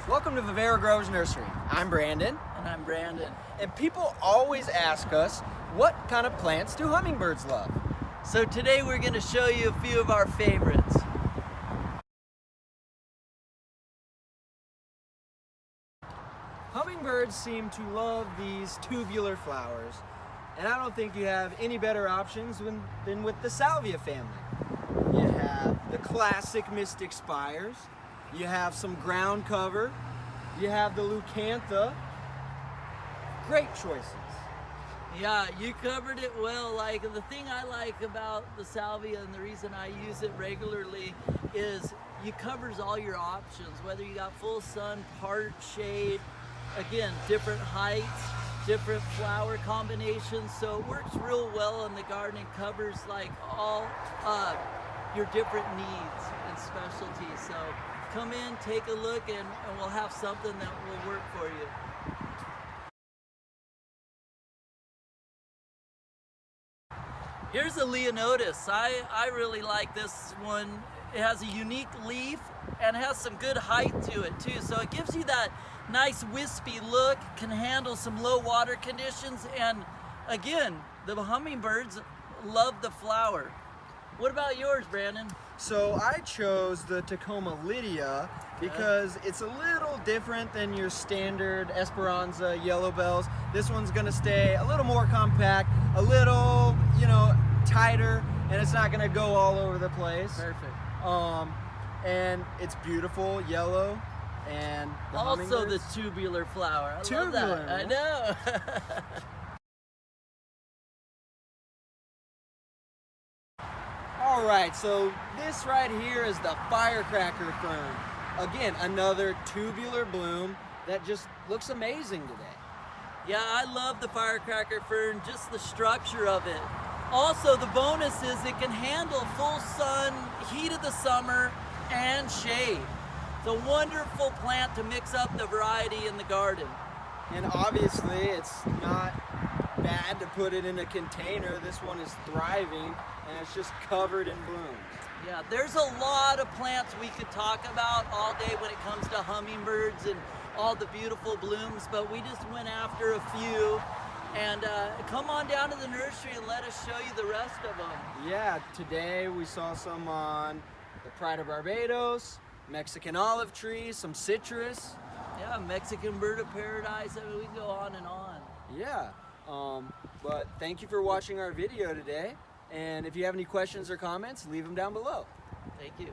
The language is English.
Welcome to Vivero Growers Nursery. I'm Brandon. And I'm Brandon. And people always ask us, what kind of plants do hummingbirds love? So today we're going to show you a few of our favorites. Hummingbirds seem to love these tubular flowers, and I don't think you have any better options than with the Salvia family. You have the classic mystic spires, you have some ground cover, you have the leucantha. Great choices. Yeah, you covered it well. Like, the thing I like about the Salvia and the reason I use it regularly is it covers all your options, whether you got full sun, part shade, again, different heights, different flower combinations, so it works real well in the garden and covers like all your different needs and specialties. So come in, take a look, and we'll have something that will work for you. Here's a Leonotis. I really like this one. It has a unique leaf and has some good height to it too. So it gives you that nice wispy look, can handle some low water conditions, and again, the hummingbirds love the flower. What about yours, Brandon? So I chose the Tecoma Lydia because it's a little different than your standard Esperanza yellow bells. This one's gonna stay a little more compact, a little, tighter, and it's not gonna go all over the place. Perfect. And it's beautiful yellow, and also the tubular flower. I love that. I know. All right, so this right here is the firecracker fern. Again, another tubular bloom that just looks amazing today. Yeah, I love the firecracker fern, just the structure of it. Also, the bonus is it can handle full sun, heat of the summer, and shade. It's a wonderful plant to mix up the variety in the garden. And obviously, it's not bad to put it in a container. This one is thriving, and it's just covered in blooms. Yeah, there's a lot of plants we could talk about all day when it comes to hummingbirds and all the beautiful blooms, but we just went after a few. And come on down to the nursery and let us show you the rest of them. Yeah, today we saw some on the Pride of Barbados, Mexican olive tree, some citrus. Yeah, Mexican bird of paradise. I mean, we can go on and on. Yeah, but thank you for watching our video today. And if you have any questions or comments, leave them down below. Thank you.